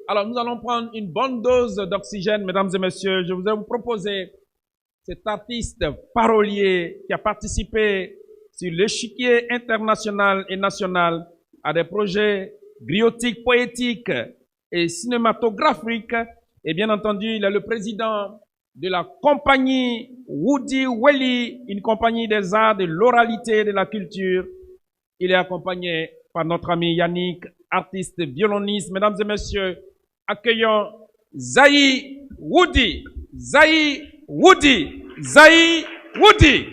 Alors, nous allons prendre une bonne dose d'oxygène, mesdames et messieurs. Je voudrais vous proposer cet artiste parolier qui a participé sur l'échiquier international et national à des projets griotiques, poétiques et cinématographiques. Et bien entendu, il est le président de la compagnie Woody Welly, une compagnie des arts, de l'oralité, de la culture. Il est accompagné par notre ami Yannick, artiste violoniste. Mesdames et messieurs, accueillons Zaï Woody. Zaï Woody. Zaï Woody.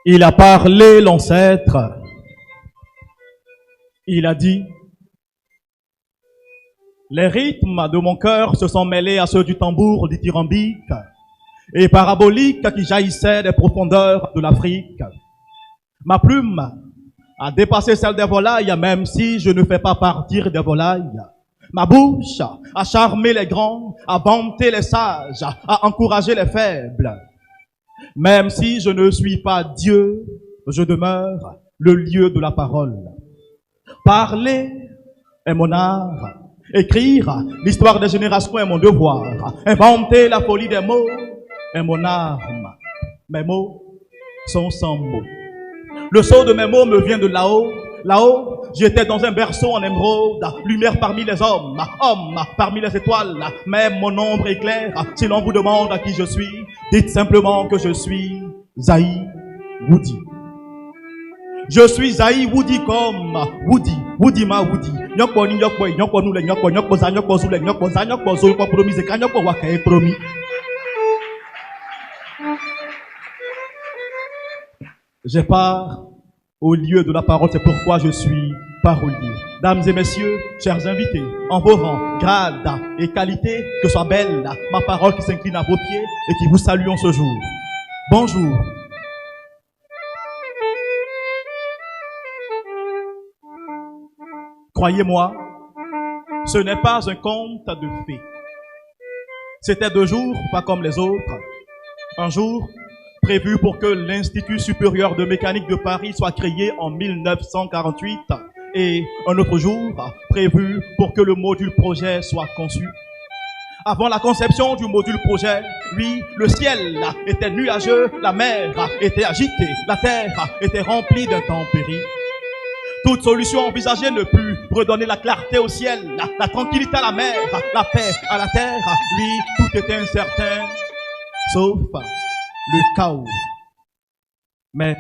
Il a parlé, l'ancêtre. Il a dit, les rythmes de mon cœur se sont mêlés à ceux du tambour dithyrambique et parabolique qui jaillissait des profondeurs de l'Afrique. Ma plume a dépassé celle des volailles, même si je ne fais pas partir des volailles. Ma bouche a charmé les grands, a vanté les sages, a encouragé les faibles. Même si je ne suis pas Dieu, je demeure le lieu de la parole. Parler est mon art. Écrire l'histoire des générations est mon devoir. Inventer la folie des mots est mon arme. Mes mots sont sans mots. Le sceau de mes mots me vient de là-haut. Là-haut, j'étais dans un berceau en émeraude, lumière parmi les hommes, homme parmi les étoiles. Même mon ombre éclaire. Si l'on vous demande à qui je suis, dites simplement que je suis Zaï Woody. Je suis Zaï Woody comme Woody, Woody ma Woody. Nyokpo ni nyokpo, nyokpo nous les nyokpo, nyokpo za nyokpo zule, nyokpo za nyokpo zo, nyokpo promis, zeka nyokpo wakae promis. J'ai part au lieu de la parole, c'est pourquoi je suis parolier. Dames et messieurs, chers invités, en vos rangs, grades et qualités, que soit belle ma parole qui s'incline à vos pieds et qui vous salue en ce jour. Bonjour. Croyez-moi, ce n'est pas un conte de fées. C'était 2 jours, pas comme les autres. Un jour prévu pour que l'Institut supérieur de mécanique de Paris soit créé en 1948 et un autre jour prévu pour que le module projet soit conçu. Avant la conception du module projet, oui, le ciel était nuageux, la mer était agitée, la terre était remplie d'intempéries. Toute solution envisagée ne put redonner la clarté au ciel, la tranquillité à la mer, la paix à la terre. Oui, tout était incertain, sauf le chaos. Mais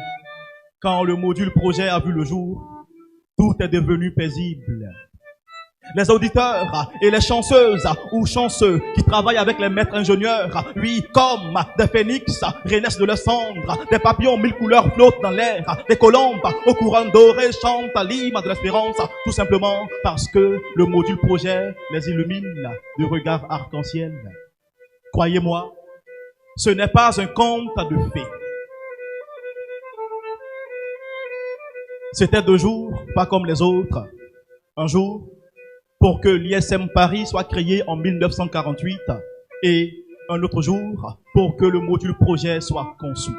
quand le module projet a vu le jour, tout est devenu paisible. Les auditeurs et les chanceuses ou chanceux qui travaillent avec les maîtres ingénieurs, oui, comme des phénix renaissent de leurs cendres, des papillons 1000 couleurs flottent dans l'air, des colombes aux couronnes dorées chantent l'hymne de l'espérance, tout simplement parce que le module projet les illumine de regards arc-en-ciel. Croyez-moi, ce n'est pas un conte de fées. C'était 2 jours, pas comme les autres. Un jour, pour que l'ISM Paris soit créé en 1948 et un autre jour, pour que le module projet soit conçu.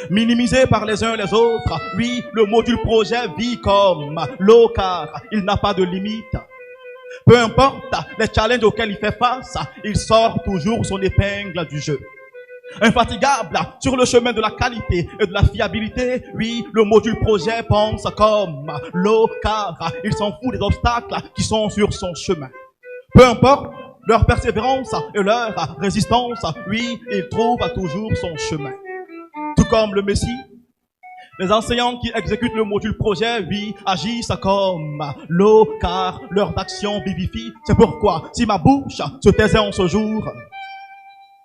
Minimisé par les uns et les autres, oui, le module projet vit comme l'eau car il n'a pas de limite. Peu importe les challenges auxquels il fait face, il sort toujours son épingle du jeu. Infatigable sur le chemin de la qualité et de la fiabilité, oui, le module projet pense comme l'eau car il s'en fout des obstacles qui sont sur son chemin. Peu importe leur persévérance et leur résistance, oui, il trouve toujours son chemin. Tout comme le Messie, Les enseignants qui exécutent le module projet, oui, agissent comme l'eau, car leur action vivifie. C'est pourquoi, si ma bouche se taisait en ce jour,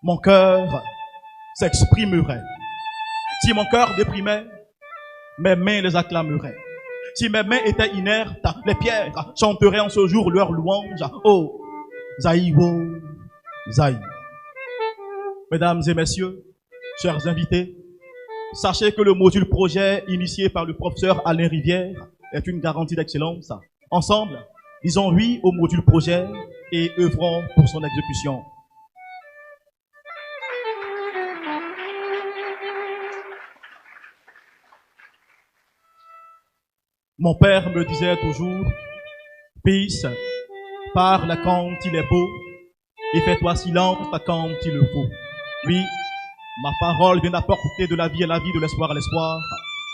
mon cœur s'exprimerait. Si mon cœur déprimait, mes mains les acclameraient. Si mes mains étaient inertes, les pierres chanteraient en ce jour leur louange. Oh, Zaïwo, Zaï. Mesdames et messieurs, chers invités, sachez que le module projet initié par le professeur Alain Rivière est une garantie d'excellence. Ensemble, disons oui au module projet et œuvrons pour son exécution. Mon père me disait toujours, fils, parle quand il est beau et fais-toi silence quand il le faut. Oui, ma parole vient d'apporter de la vie à la vie, de l'espoir à l'espoir.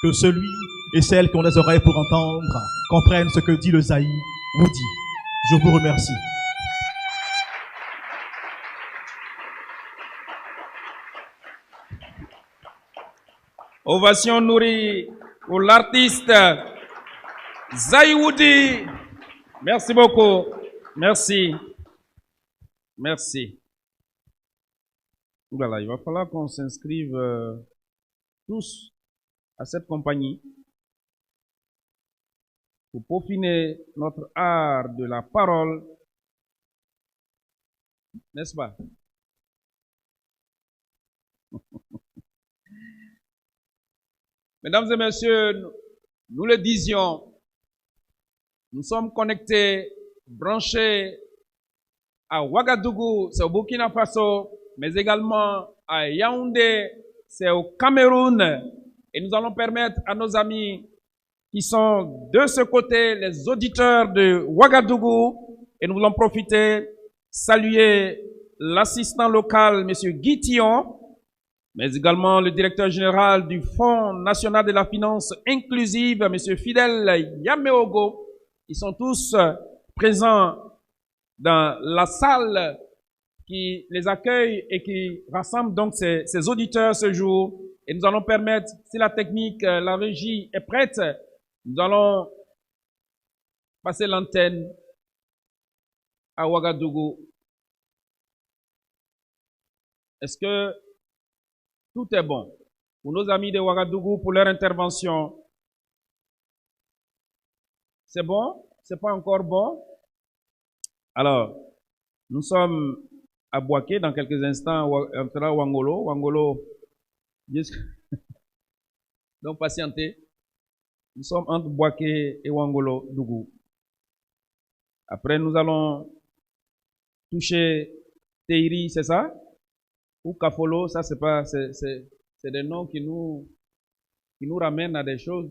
Que celui et celle qui ont les oreilles pour entendre comprennent ce que dit le Zaï Woody. Je vous remercie. Ovation nourrie pour l'artiste Zaï Woody. Merci beaucoup. Merci. Merci. Voilà, il va falloir qu'on s'inscrive tous à cette compagnie pour peaufiner notre art de la parole, n'est-ce pas? Mesdames et messieurs, nous le disions, nous sommes connectés, branchés à Ouagadougou, c'est au Burkina Faso, mais également à Yaoundé, c'est au Cameroun. Et nous allons permettre à nos amis qui sont de ce côté, les auditeurs de Ouagadougou, et nous voulons profiter, saluer l'assistant local, M. Guy Thion, mais également le directeur général du Fonds national de la finance inclusive, M. Fidel Yameogo. Ils sont tous présents dans la salle qui les accueille et qui rassemble donc ces auditeurs ce jour. Et nous allons permettre, si la technique, la régie est prête, nous allons passer l'antenne à Ouagadougou. Est-ce que tout est bon pour nos amis de Ouagadougou pour leur intervention? C'est bon? C'est pas encore bon? Alors, nous sommes à Boaké dans quelques instants, on sera à Wangolo. Wangolo, donc patientez. Nous sommes entre Boaké et Wangolo, Dougou. Après, nous allons toucher Teiri, c'est ça? Ou Kafolo, ça c'est pas, c'est des noms qui nous ramènent à des choses.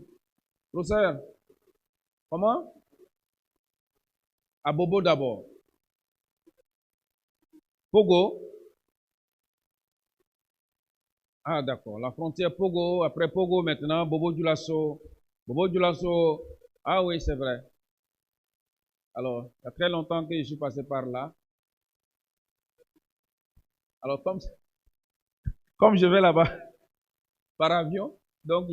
Professeur, comment? À Bobo d'abord. Pogo. Ah, d'accord. La frontière Pogo, après Pogo maintenant, Bobo Dioulasso. Bobo Dioulasso. Ah oui, c'est vrai. Alors, il y a très longtemps que je suis passé par là. Alors, comme je vais là-bas par avion, donc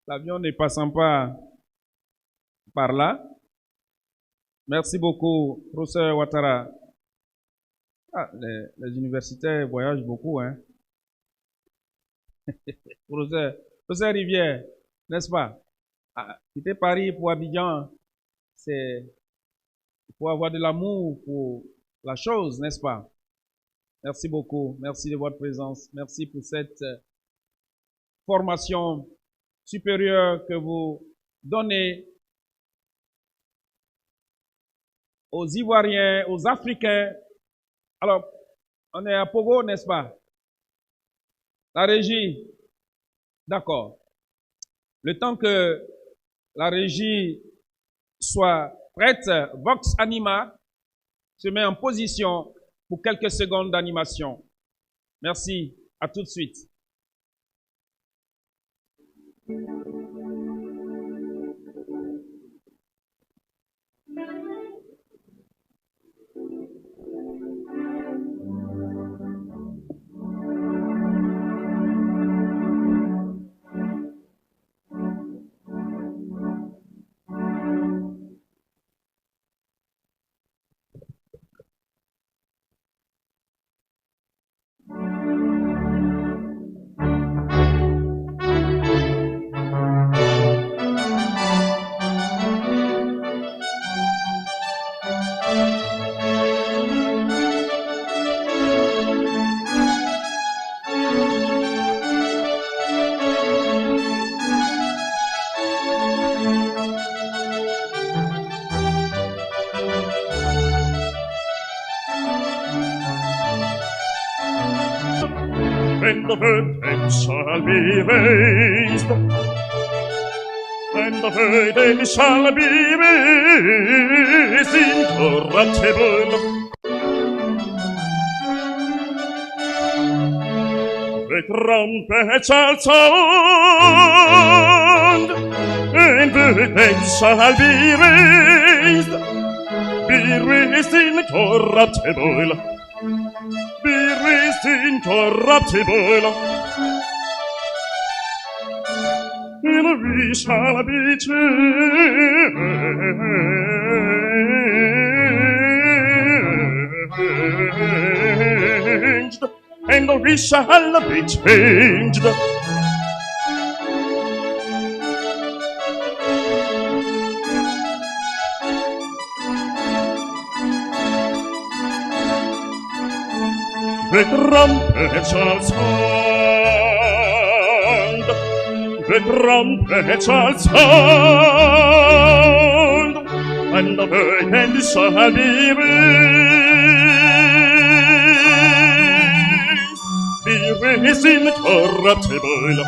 l'avion ne passant pas par là. Merci beaucoup, professeur Ouattara. Ah, les universitaires voyagent beaucoup, hein. Professeur Rivière, n'est-ce pas? Ah, quitter Paris pour Abidjan, il faut avoir de l'amour pour la chose, n'est-ce pas? Merci beaucoup. Merci de votre présence. Merci pour cette formation supérieure que vous donnez aux Ivoiriens, aux Africains. Alors, on est à Pogo, n'est-ce pas? La régie. D'accord. Le temps que la régie soit prête, Vox Anima se met en position pour quelques secondes d'animation. Merci. À tout de suite. and the virgin shall be raised, and the virgin shall be raised incorruptible. The trumpet shall sound, and the dead shall be raised incorruptible, be raised incorruptible, and we shall be changed, and we shall be changed. The trumpet shall sound, the trumpet shall sound, and the virgin shall be raised incorruptible,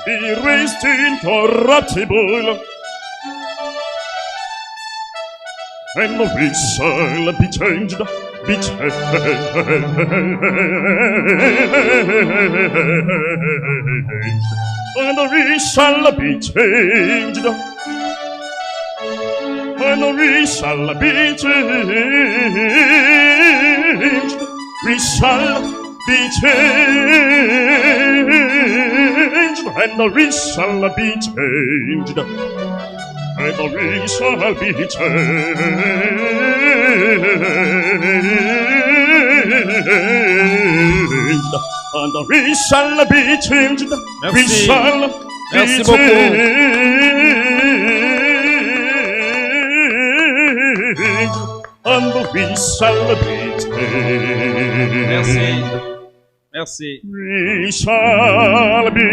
be raised incorruptible, and we shall be changed, be changed, and we shall be changed, and we shall be changed, we shall be changed, and we shall be changed, and we shall be changed, and we shall be changed, we shall be changed, and we shall be changed. Merci. We shall be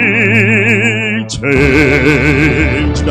changed.